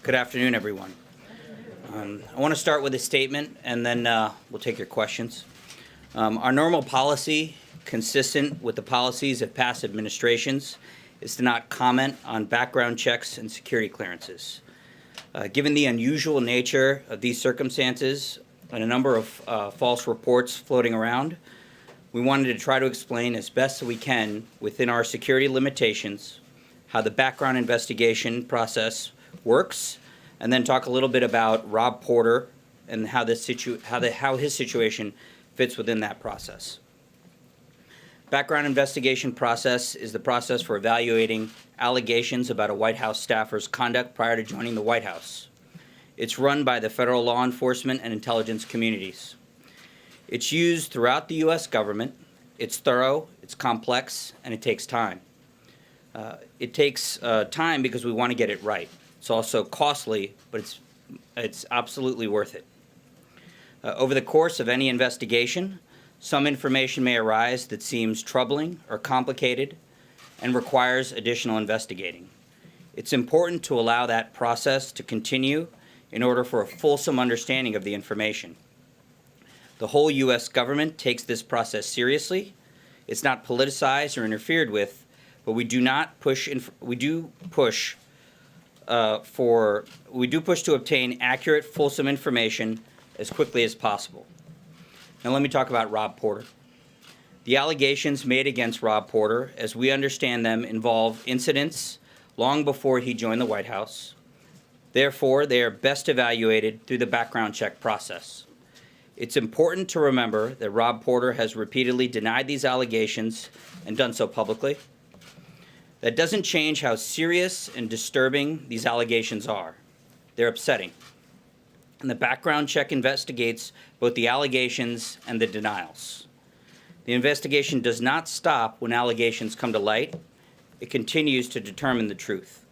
Good afternoon, everyone. I want to start with a statement, and then we'll take your questions. Our normal policy, consistent with the policies of past administrations, is to not comment on background checks and security clearances. Given the unusual nature of these circumstances and a number of false reports floating around, we wanted to try to explain as best as we can within our security limitations how the background investigation process works, and then talk a little bit about Rob Porter and how his situation fits within that process. Background investigation process is the process for evaluating allegations about a White House staffer's conduct prior to joining the White House. It's run by the federal law enforcement and intelligence communities. It's used throughout the U.S. government. It's thorough, it's complex, and it takes time. It takes time because we want to get it right. It's also costly, but it's absolutely worth it. Over the course of any investigation, some information may arise that seems troubling or complicated and requires additional investigating. It's important to allow that process to continue in order for a fulsome understanding of the information. The whole U.S. government takes this process seriously. It's not politicized or interfered with, but we do push to obtain accurate, fulsome information as quickly as possible. Now let me talk about Rob Porter. The allegations made against Rob Porter, as we understand them, involve incidents long before he joined the White House. Therefore, they are best evaluated through the background check process. It's important to remember that Rob Porter has repeatedly denied these allegations and done so publicly. That doesn't change how serious and disturbing these allegations are. They're upsetting. And the background check investigates both the allegations and the denials. The investigation does not stop when allegations come to light. It continues to determine the truth.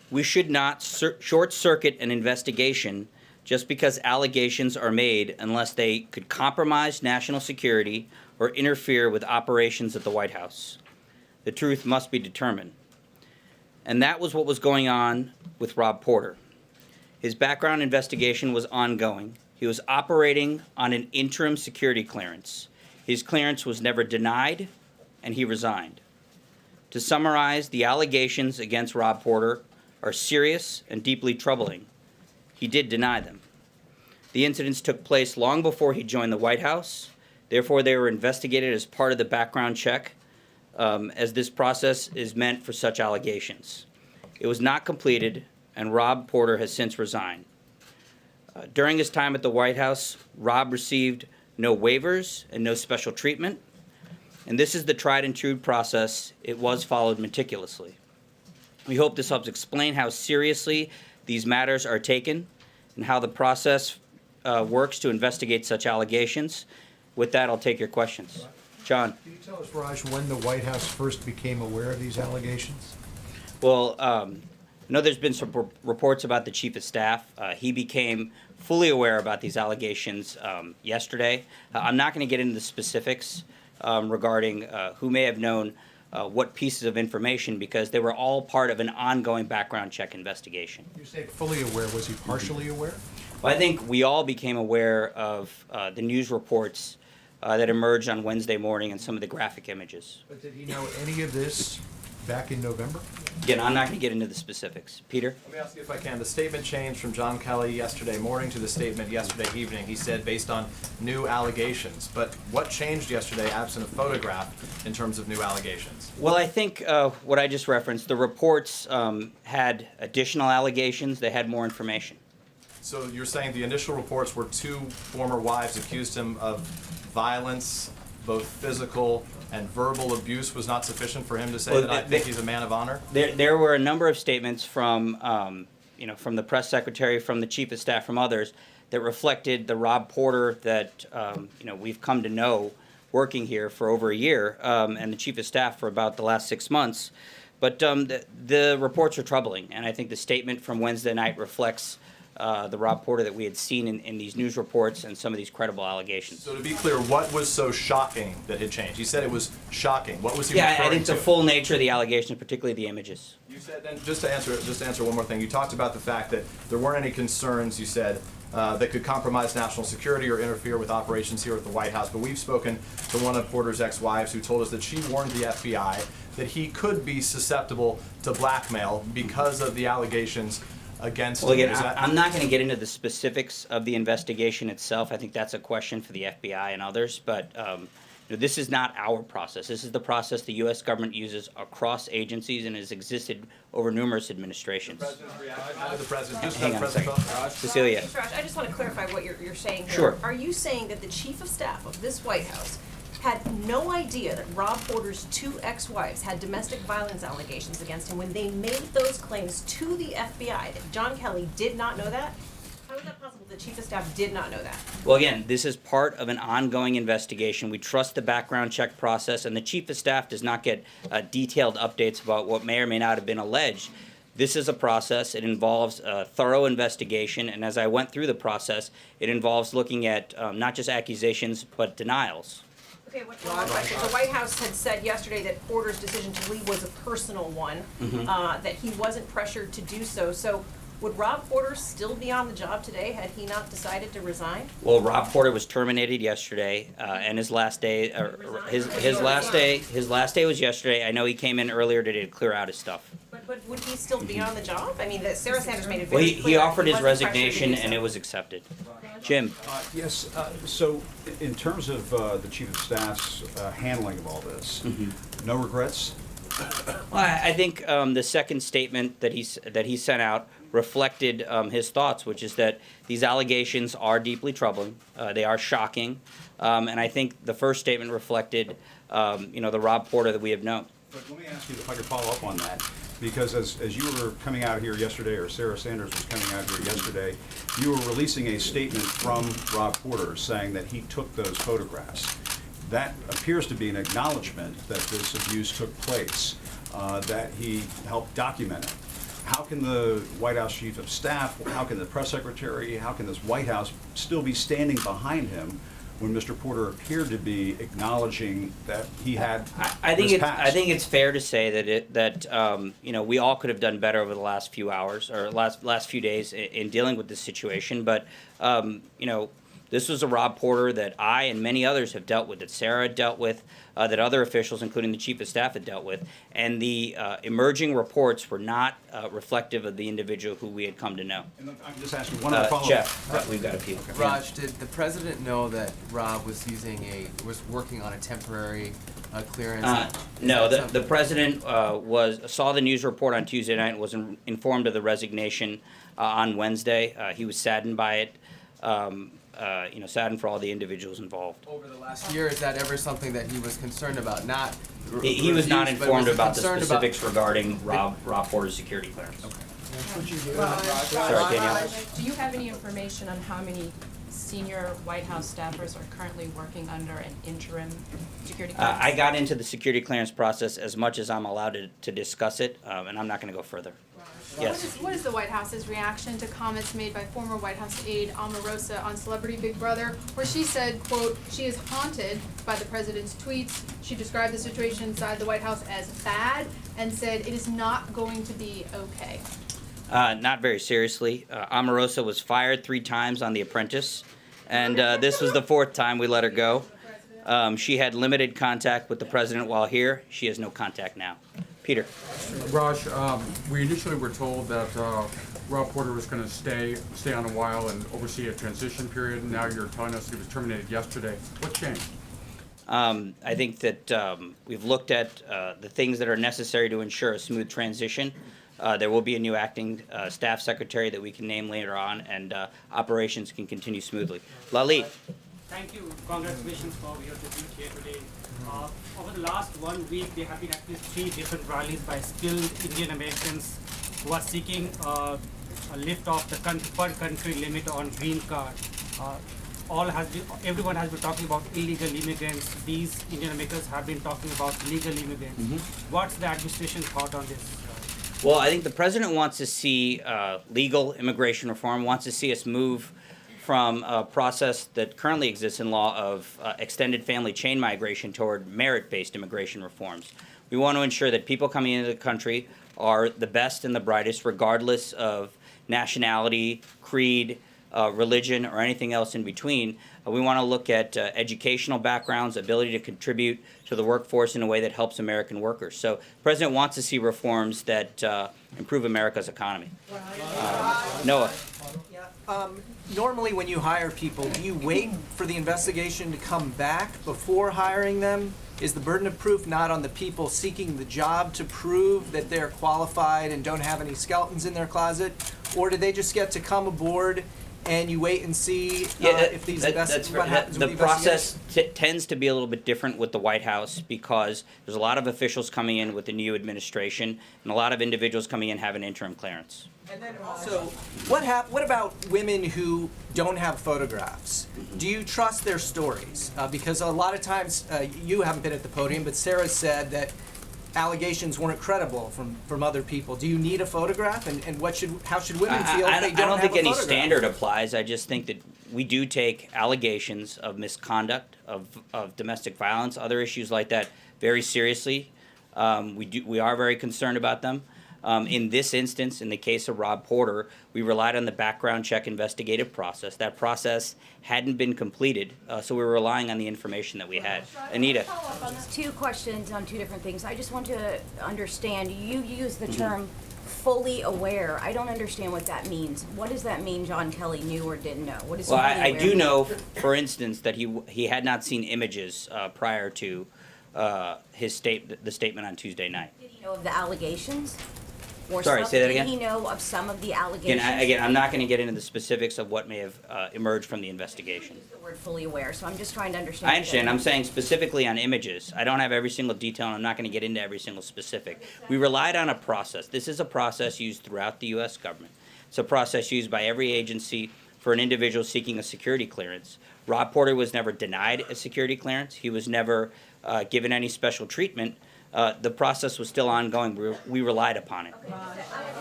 We should not short-circuit an investigation just because allegations are made unless they could compromise national security or interfere with operations at the White House. The truth must be determined. And that was what was going on with Rob Porter. His background investigation was ongoing. He was operating on an interim security clearance. His clearance was never denied, and he resigned. To summarize, the allegations against Rob Porter are serious and deeply troubling. He did deny them. The incidents took place long before he joined the White House. Therefore, they were investigated as part of the background check, as this process is meant for such allegations. It was not completed, and Rob Porter has since resigned. During his time at the White House, Rob received no waivers and no special treatment, and this is the tried and true process. It was followed meticulously. We hope this helps explain how seriously these matters are taken and how the process works to investigate such allegations. With that, I'll take your questions. John. Can you tell us, Raj, when the White House first became aware of these allegations? Well, I know there's been some reports about the Chief of Staff. He became fully aware about these allegations yesterday. I'm not going to get into the specifics regarding who may have known what pieces of information, because they were all part of an ongoing background check investigation. You say fully aware. Was he partially aware? Well, I think we all became aware of the news reports that emerged on Wednesday morning and some of the graphic images. But did he know any of this back in November? Again, I'm not going to get into the specifics. Peter? Let me ask you if I can. The statement changed from John Kelly yesterday morning to the statement yesterday evening. He said based on new allegations. But what changed yesterday, absent a photograph, in terms of new allegations? Well, I think what I just referenced, the reports had additional allegations. They had more information. So you're saying the initial reports were two former wives accused him of violence, both physical and verbal abuse, was not sufficient for him to say that I think he's a man of honor? There were a number of statements from, from the press secretary, from the Chief of Staff, from others, that reflected the Rob Porter that, we've come to know working here for over a year, and the Chief of Staff for about the last 6 months. But the reports are troubling, and I think the statement from Wednesday night reflects the Rob Porter that we had seen in these news reports and some of these credible allegations. So to be clear, what was so shocking that had changed? You said it was shocking. What was he Yeah, I referring think to? the full nature of the allegations, particularly the images. You said, and just to answer one more thing, you talked about the fact that there weren't any concerns, you said, that could compromise national security or interfere with operations here at the White House. But we've spoken to one of Porter's ex-wives who told us that she warned the FBI that he could be susceptible to blackmail because of the allegations against Well, him. again, I'm not going to get into the specifics of the investigation itself. I think that's a question for the FBI and others. But this is not our process. This is the process the U.S. government uses across agencies and has existed over numerous administrations. The president, just Hang on a second. Cecilia. Mr. Raj, I just want to clarify what you're saying here. Sure. Are you saying that the chief of staff of this White House had no idea that Rob Porter's two ex-wives had domestic violence allegations against him when they made those claims to the FBI, that John Kelly did not know that? How is that possible? The chief of staff did not know that? Well, again, this is part of an ongoing investigation. We trust the background check process, and the chief of staff does not get detailed updates about what may or may not have been alleged. This is a process. It involves a thorough investigation, and as I went through the process, it involves looking at not just accusations, but denials. Okay, one more question. The White House had said yesterday that Porter's decision to leave was a personal one, that he wasn't pressured to do so. So would Rob Porter still be on the job today had he not decided to resign? Well, Rob Porter was terminated yesterday, and his last day, his last day was yesterday. I know he came in earlier today to clear out his stuff. But would he still be on the job? I mean, Sarah Sanders made it Well, very clear. he offered his wasn't pressured to resignation, do so. and it was accepted. Jim. Yes, so in terms of the chief of staff's handling of all this, no regrets? Well, I think the second statement that he sent out reflected his thoughts, which is that these allegations are deeply troubling, they are shocking, and I think the first statement reflected, the Rob Porter that we have known. But let me ask you if I could follow up on that, because as you were coming out here yesterday, or Sarah Sanders was coming out here yesterday, you were releasing a statement from Rob Porter saying that he took those photographs. That appears to be an acknowledgement that this abuse took place, that he helped document it. How can the White House chief of staff, how can the press secretary, how can this White House still be standing behind him when Mr. Porter appeared to be acknowledging that he had I think this past? I think it's fair to say that we all could have done better over the last few hours or last few days in dealing with this situation. But this was a Rob Porter that I and many others have dealt with, that Sarah had dealt with, that other officials, including the chief of staff, had dealt with, and the emerging reports were not reflective of the individual who we had come to know. And I can just ask you one other follow-up. Jeff, we've got a few. Raj, did the president know that Rob was was working on a temporary clearance? No, Is that the president saw the news report on Tuesday night and was informed of the resignation on Wednesday. He was saddened by it. Saddened for all the individuals involved. over the last year? Is that ever something that he was concerned about? Not He was not reviews, but informed was he about the concerned specifics regarding Rob Porter's security clearance. Sorry, Danielle. Do you have any information on how many senior White House staffers are currently working under an interim security clearance? I got into the security clearance process as much as I'm allowed to discuss it, and I'm not going to go further. Yes. What is the White House's reaction to comments made by former White House aide Omarosa on Celebrity Big Brother, where she said, quote, she is haunted by the president's tweets. She described the situation inside the White House as bad and said it is not going to be okay. Not very seriously. Omarosa was fired 3 times on The Apprentice, and this was the 4th time we let her go. She had limited contact with the president while here. She has no contact now. Peter. Raj, we initially were told that Rob Porter was going to stay on a while and oversee a transition period. Now you're telling us he was terminated yesterday. What changed? I think that we've looked at the things that are necessary to ensure a smooth transition. There will be a new acting staff secretary that we can name later on, and operations can continue smoothly. Lalit. Thank you. Congratulations for your debut here today. Over the last 1 week, there have been at least 3 different rallies by skilled Indian Americans who are seeking a lift of the per country limit on green card. Everyone has been talking about illegal immigrants. These Indian Americans have been talking about legal immigrants. What's the administration's thought on this? Well, I think the president wants to see legal immigration reform, wants to see us move from a process that currently exists in law of extended family chain migration toward merit-based immigration reforms. We want to ensure that people coming into the country are the best and the brightest, regardless of nationality, creed, religion, or anything else in between. We want to look at educational backgrounds, ability to contribute to the workforce in a way that helps American workers. So the president wants to see reforms that improve America's economy. Noah. Normally when you hire people, do you wait for the investigation to come back before hiring them? Is the burden of proof not on the people seeking the job to prove that they're qualified and don't have any skeletons in their closet? Or do they just get to come aboard and you wait and see if these what happens with the process tends to be a little bit different with the White House because there's a lot of officials coming in with the new administration and a lot of individuals coming in having interim clearance. And then also, what about women who don't have photographs? Do you trust their stories? Because a lot of times, you haven't been at the podium, but Sarah said that allegations weren't credible from other people. Do you need a photograph? And how should women feel if they don't have a photograph? I don't think any standard applies. I just think that we do take allegations of misconduct, of domestic violence, other issues like that very seriously. We are very concerned about them. In this instance, in the case of Rob Porter, we relied on the background check investigative process. That process hadn't been completed, so we were relying on the information that we had. Anita. Two questions on two different things. I just want to understand, you use the term fully aware. I don't understand what that means. What does that mean John Kelly knew or didn't know? What is Well, fully I aware do mean? know, for instance, that he had not seen images prior to the statement on Tuesday night. Did he know of the allegations? Or Sorry, say that again? Did he know of some of the allegations? Again, I'm not going to get into the specifics of what may have emerged from the investigation. The word fully aware, so I'm just trying to understand. I understand. I'm saying specifically on images. I don't have every single detail, and I'm not going to get into every single specific. We relied on a process. This is a process used throughout the U.S. government. It's a process used by every agency for an individual seeking a security clearance. Rob Porter was never denied a security clearance. He was never given any special treatment. The process was still ongoing. We relied upon it. Okay.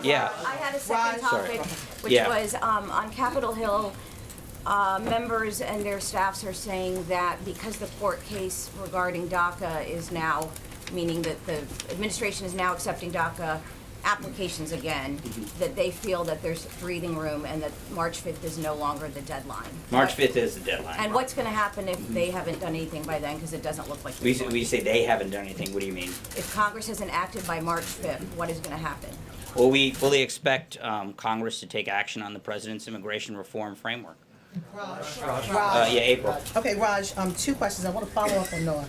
Yeah. I had a second topic, which Yeah. was on Capitol Hill, members and their staffs are saying that because the court case regarding DACA is now, meaning that the administration is now accepting DACA applications again, that they feel that there's breathing room and that March 5th is no longer the deadline. March 5th is the deadline. And what's going to happen if they haven't done anything by then, because it doesn't look like We they're we say they haven't done anything. What do you mean? If Congress hasn't acted by March 5th, what is going to happen? Well, we fully expect Congress to take action on the president's immigration reform framework. Yeah, April. Okay, Raj, two questions. I want to follow up on Noah.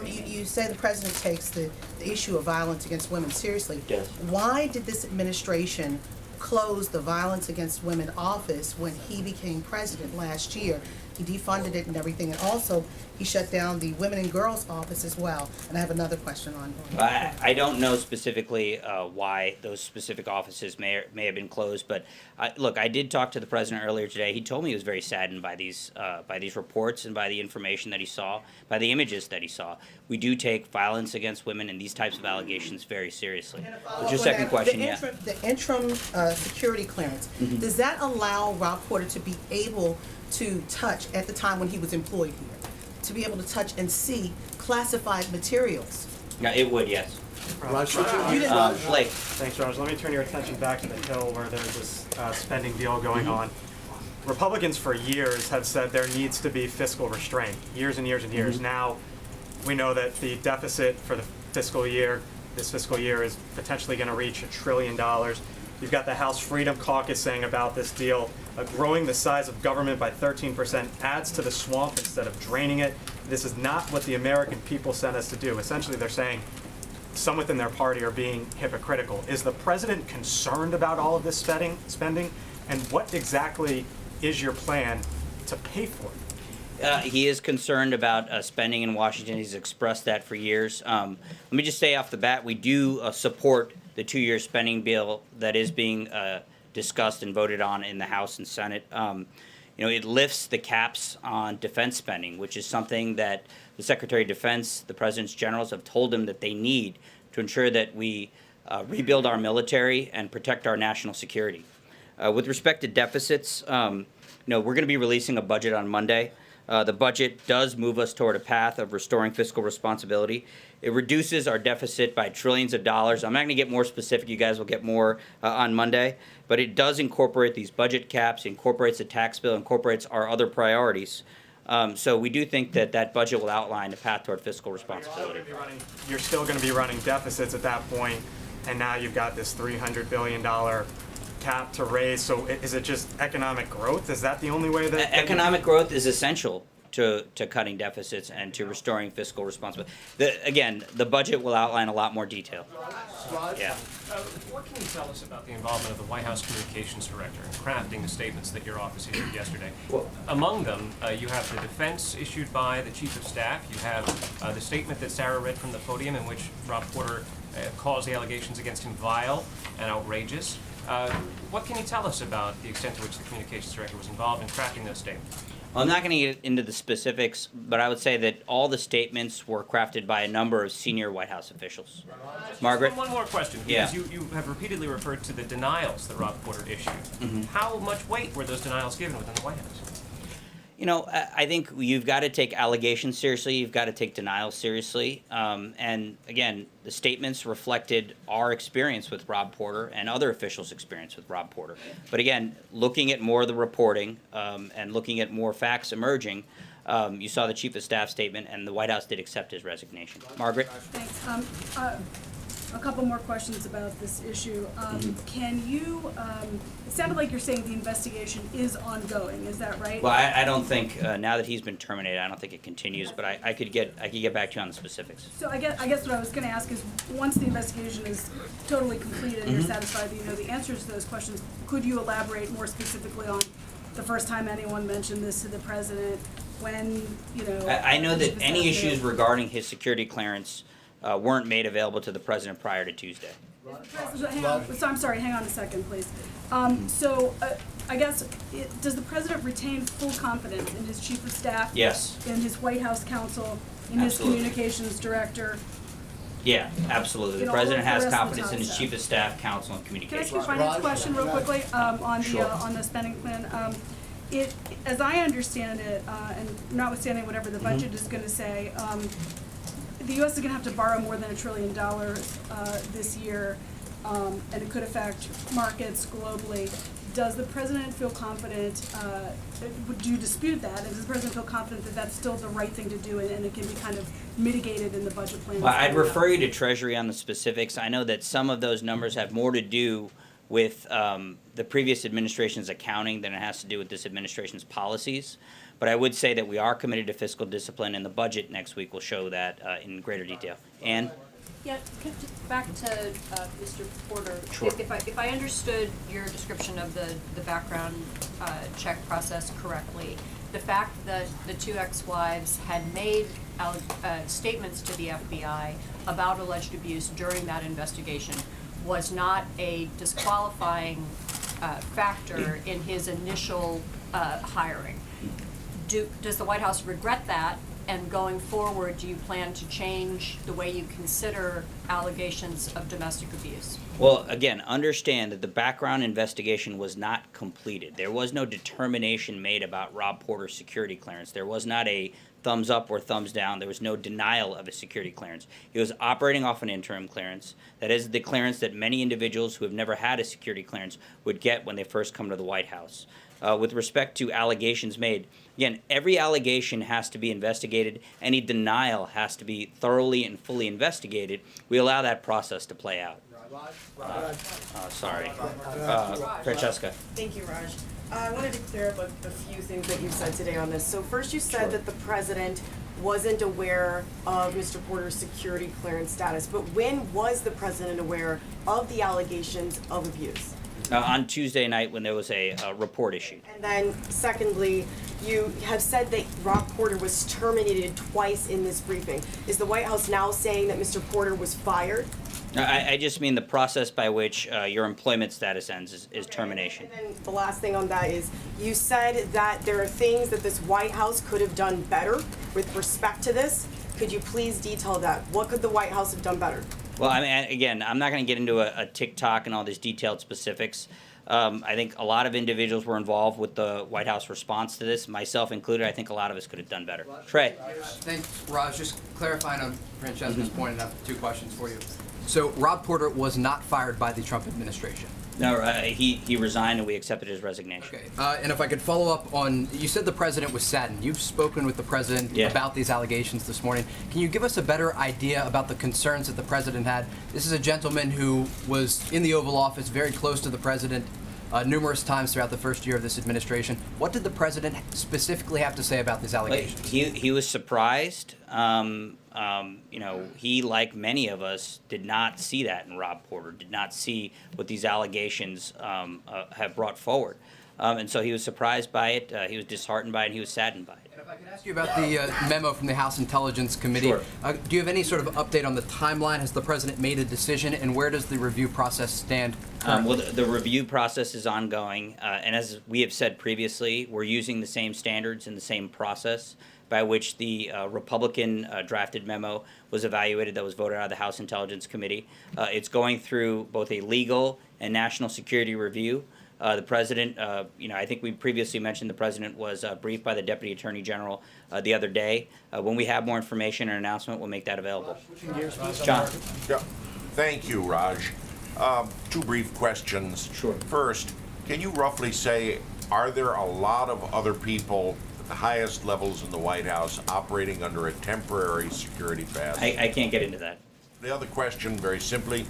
You say the president takes the issue of violence against women seriously. Yes. Why did this administration close the Violence Against Women office when he became president last year? He defunded it and everything, and also he shut down the Women and Girls office as well. And I have another question on. I don't know specifically why those specific offices may have been closed, but look, I did talk to the president earlier today. He told me he was very saddened by these reports and by the information that he saw, by the images that he saw. We do take violence against women and these types of allegations very seriously. What's your second question? The interim security clearance, does that allow Rob Porter to be able to touch, at the time when he was employed here, to be able to touch and see classified materials? Yeah, it would, yes. Raj, Blake. Thanks, Raj. Let me turn your attention back to the Hill where there's this spending deal going on. Republicans for years have said there needs to be fiscal restraint, years and years and years. Now, we know that the deficit for the fiscal year, this fiscal year, is potentially going to reach $1 trillion. You've got the House Freedom Caucus saying about this deal, growing the size of government by 13% adds to the swamp instead of draining it. This is not what the American people sent us to do. Essentially, they're saying some within their party are being hypocritical. Is the president concerned about all of this spending? And what exactly is your plan to pay for it? He is concerned about spending in Washington. He's expressed that for years. Let me just say off the bat, we do support the 2-year spending bill that is being discussed and voted on in the House and Senate. It lifts the caps on defense spending, which is something that the Secretary of Defense, the President's generals have told him that they need to ensure that we rebuild our military, and protect our national security. With respect to deficits, we're going to be releasing a budget on Monday. The budget does move us toward a path of restoring fiscal responsibility. It reduces our deficit by trillions of dollars. I'm not going to get more specific. You guys will get more on Monday. But it does incorporate these budget caps, incorporates the tax bill, incorporates our other priorities. So we do think that that budget will outline a path toward fiscal responsibility. You're still going to be running deficits at that point, and now you've got this $300 billion cap to raise. So is it just economic growth? Is that the only way that Economic growth is essential to cutting deficits and to restoring fiscal responsibility. Again, the budget will outline a lot more detail. Raj? Yeah. What can you tell us about the involvement of the White House Communications Director in crafting the statements that your office issued yesterday? Well, among them, you have the defense issued by the Chief of Staff. You have the statement that Sarah read from the podium in which Rob Porter calls the allegations against him vile and outrageous. What can you tell us about the extent to which the Communications Director was involved in crafting those statements? Well, I'm not going to get into the specifics, but I would say that all the statements were crafted by a number of senior White House officials. Margaret? One more question, Yeah. because you have repeatedly referred to the denials that Rob Porter issued. Mm-hmm. How much weight were those denials given within the White House? I think you've got to take allegations seriously. You've got to take denials seriously. And again, the statements reflected our experience with Rob Porter and other officials' experience with Rob Porter. But again, looking at more of the reporting and looking at more facts emerging, you saw the Chief of Staff statement, and the White House did accept his resignation. Margaret? Thanks. A couple more questions about this issue. Can you, it sounded like you're saying the investigation is ongoing, is that right? Well, I don't think, now that he's been terminated, I don't think it continues, but I could get back to you on the specifics. So I guess what I was gonna ask is, once the investigation is totally completed and you're satisfied that you know the answers to those questions, could you elaborate more specifically on the first time anyone mentioned this to the president, when, I know that any specific- issues regarding his security clearance weren't made available to the president prior to Tuesday. I'm sorry, hang on a second, please. I guess, does the president retain full confidence in his chief of staff? Yes. In his White House counsel, in his Absolutely. communications director? Yeah, absolutely. The In all president of the has rest of the confidence in his top chief of staff, counsel, and Can I communications. ask you a finance question real quickly, Sure. on the spending plan? As I understand it, and notwithstanding whatever the budget is gonna say, the U.S. is going to have to borrow more than $1 trillion this year, and it could affect markets globally. Does the president feel confident, do you dispute that? And does the president feel confident that that's still the right thing to do and it can be kind of mitigated in the budget plan? Well, I'd refer you to Treasury on the specifics. I know that some of those numbers have more to do with the previous administration's accounting than it has to do with this administration's policies. But I would say that we are committed to fiscal discipline, and the budget next week will show that in greater detail. Ann? Yeah, just back to Mr. Porter. Sure. If I understood your description of the background check process correctly, the fact that the two ex-wives had made statements to the FBI about alleged abuse during that investigation was not a disqualifying factor in his initial hiring. Does the White House regret that? And going forward, do you plan to change the way you consider allegations of domestic abuse? Well, again, understand that the background investigation was not completed. There was no determination made about Rob Porter's security clearance. There was not a thumbs up or thumbs down. There was no denial of a security clearance. He was operating off an interim clearance. That is the clearance that many individuals who have never had a security clearance would get when they first come to the White House. With respect to allegations made, again, every allegation has to be investigated. Any denial has to be thoroughly and fully investigated. We allow that process to play out. Sorry. Francesca. Thank you, Raj. I wanted to clear up a few things that you said today on this. So first you said that the president wasn't aware of Mr. Porter's security clearance status, but when was the president aware of the allegations of abuse? On Tuesday night when there was a report issued. And then secondly, you have said that Rob Porter was terminated twice in this briefing. Is the White House now saying that Mr. Porter was fired? I just mean the process by which your employment status ends is termination. And then the last thing on that is, you said that there are things that this White House could have done better with respect to this. Could you please detail that? What could the White House have done better? Well, I mean, again, I'm not going to get into a TikTok and all these detailed specifics. I think a lot of individuals were involved with the White House response to this, myself included. I think a lot of us could have done better. Trey. Thanks, Raj. Just clarifying on Francesca's point, and I have 2 questions for you. So Rob Porter was not fired by the Trump administration. No, he resigned and we accepted his resignation. Okay. And if I could follow up on, you said the president was saddened. You've spoken with the president about these allegations this morning. Can you give us a better idea about the concerns that the president had? This is a gentleman who was in the Oval Office, very close to the president, numerous times throughout the first year of this administration. What did the president specifically have to say about these allegations? He was surprised. You know, he, like many of us, did not see that in Rob Porter, did not see what these allegations have brought forward. And so he was surprised by it, he was disheartened by it, and he was saddened by it. And if I could ask you about the memo from the House Intelligence Committee, Sure. Do you have any sort of update on the timeline? Has the president made a decision, and where does the review process stand currently? Well, the review process is ongoing, and as we have said previously, we're using the same standards and the same process by which the Republican drafted memo was evaluated that was voted out of the House Intelligence Committee. It's going through both a legal and national security review. The president, you know, I think we previously mentioned the president was briefed by the Deputy Attorney General the other day. When we have more information and announcement, we'll make that available. John. Yeah. Thank you, Raj. 2 brief questions. Sure. First, can you roughly say, are there a lot of other people at the highest levels in the White House operating under a temporary security pass? I can't get into that. The other question, very simply,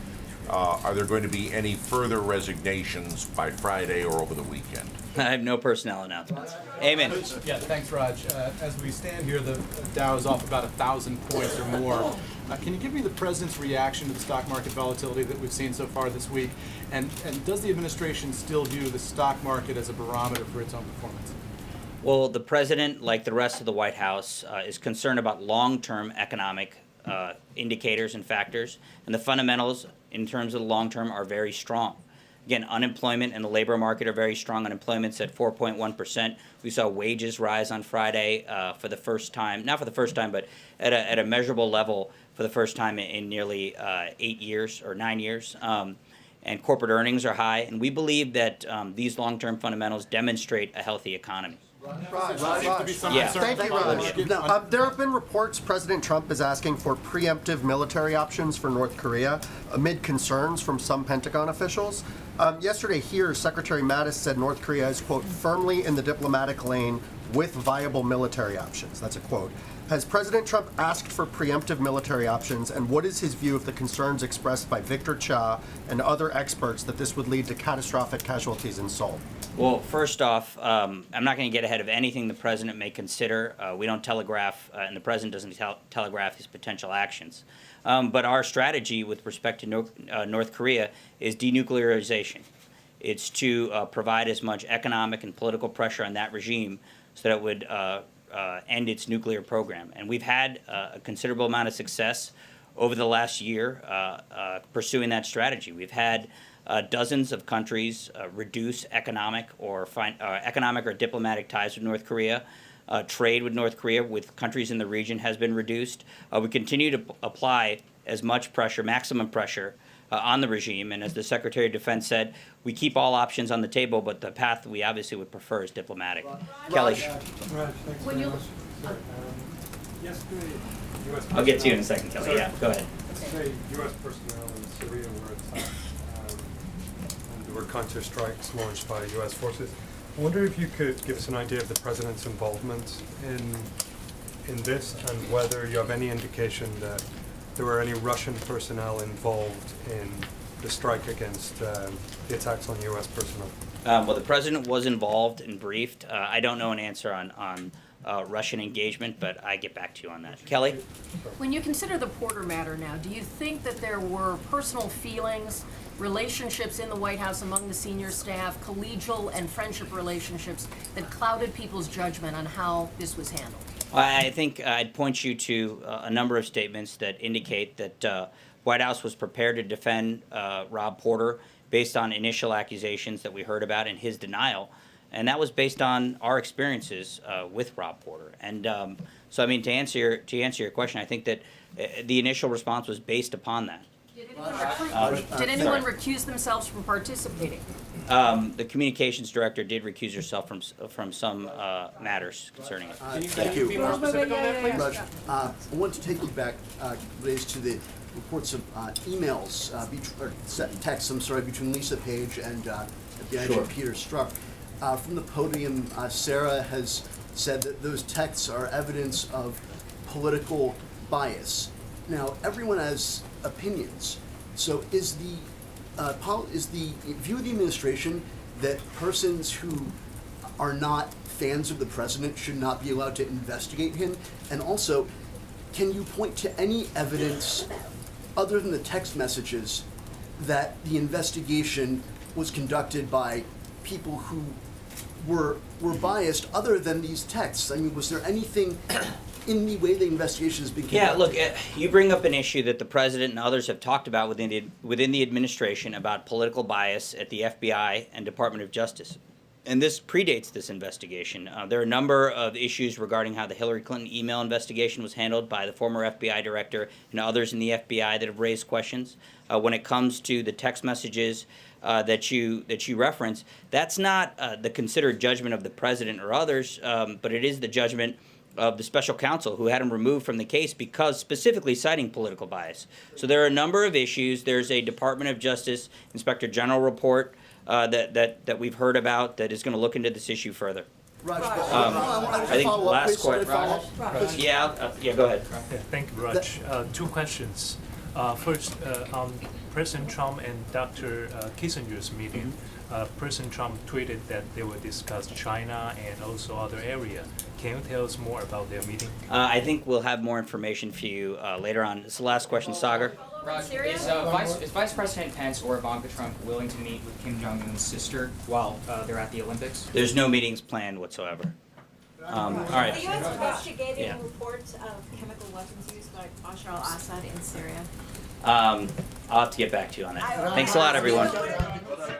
are there going to be any further resignations by Friday or over the weekend? I have no personnel announcements. Amen. Yeah, thanks, Raj. As we stand here, the Dow is off about 1,000 points or more. Can you give me the president's reaction to the stock market volatility that we've seen so far this week? And does the administration still view the stock market as a barometer for its own performance? Well, the president, like the rest of the White House, is concerned about long-term economic indicators and factors, and the fundamentals in terms of the long term are very strong. Again, unemployment and the labor market are very strong. Unemployment's at 4.1%. We saw wages rise on Friday for the first time, not for the first time, but at a measurable level for the first time in nearly 8 years or 9 years. And corporate earnings are high, and we believe that these long-term fundamentals demonstrate a healthy economy. Raj. Yeah. Thank you, Raj. Now, there have been reports President Trump is asking for preemptive military options for North Korea amid concerns from some Pentagon officials. Yesterday here, Secretary Mattis said North Korea is, quote, firmly in the diplomatic lane with viable military options. That's a quote. Has President Trump asked for preemptive military options, and what is his view of the concerns expressed by Victor Cha and other experts that this would lead to catastrophic casualties in Seoul? Well, first off, I'm not going to get ahead of anything the president may consider. We don't telegraph, and the president doesn't telegraph his potential actions. But our strategy with respect to North Korea is denuclearization. It's to provide as much economic and political pressure on that regime so that it would end its nuclear program. And we've had a considerable amount of success over the last year pursuing that strategy. We've had dozens of countries reduce economic or diplomatic ties with North Korea. Trade with North Korea with countries in the region has been reduced. We continue to apply as much pressure, maximum pressure, on the regime. And as the Secretary of Defense said, we keep all options on the table, but the path we obviously would prefer is diplomatic. Kelly. When you I'll get to you in a second, Kelly. Yeah, go ahead. Yesterday, U.S. personnel in Syria were attacked, and there were counter-strikes launched by U.S. forces. I wonder if you could give us an idea of the president's involvement in this, and whether you have any indication that there were any Russian personnel involved in the strike against the attacks on U.S. personnel. Well, the president was involved and briefed. I don't know an answer on Russian engagement, but I get back to you on that. Kelly? When you consider the Porter matter now, do you think that there were personal feelings, relationships in the White House among the senior staff, collegial and friendship relationships that clouded people's judgment on how this was handled? I think I'd point you to a number of statements that indicate that White House was prepared to defend Rob Porter based on initial accusations that we heard about and his denial. And that was based on our experiences with Rob Porter. And so, I mean, to answer your question, I think that the initial response was based upon that. Did anyone recuse themselves from participating? The communications director did recuse herself from some matters concerning it. Thank you. Be more specific on that, please? Raj, I want to take you back, raised to the reports of emails, or texts, between Lisa Page and Peter Strzok. From the podium, Sarah has said that those texts are evidence of political bias. Now, everyone has opinions. So is the view of the administration that persons who are not fans of the president should not be allowed to investigate him? And also, can you point to any evidence other than the text messages that the investigation was conducted by people who were biased other than these texts? I mean, was there anything in the way the investigation has been conducted? Yeah, look, you bring up an issue that the president and others have talked about within the administration about political bias at the FBI and Department of Justice. And this predates this investigation. There are a number of issues regarding how the Hillary Clinton email investigation was handled by the former FBI director and others in the FBI that have raised questions. When it comes to the text messages that you reference, that's not the considered judgment of the president or others, but it is the judgment of the special counsel who had him removed from the case because specifically citing political bias. So there are a number of issues. There's a Department of Justice Inspector General report that we've heard about that is going to look into this issue further. Raj, I think last question. Yeah, go ahead. Thank you, Raj. Two questions. First, on President Trump and Dr. Kissinger's meeting, President Trump tweeted that they will discuss China and also other areas. Can you tell us more about their meeting? I think we'll have more information for you later on. It's the last question, Sagar. Raj, is Vice President Pence or Ivanka Trump willing to meet with Kim Jong-un's sister while they're at the Olympics? There's no meetings planned whatsoever. All right. Are you investigating Yeah. reports of chemical weapons used by Bashar al-Assad in Syria? I'll have to get back to you on that. Thanks a lot, everyone.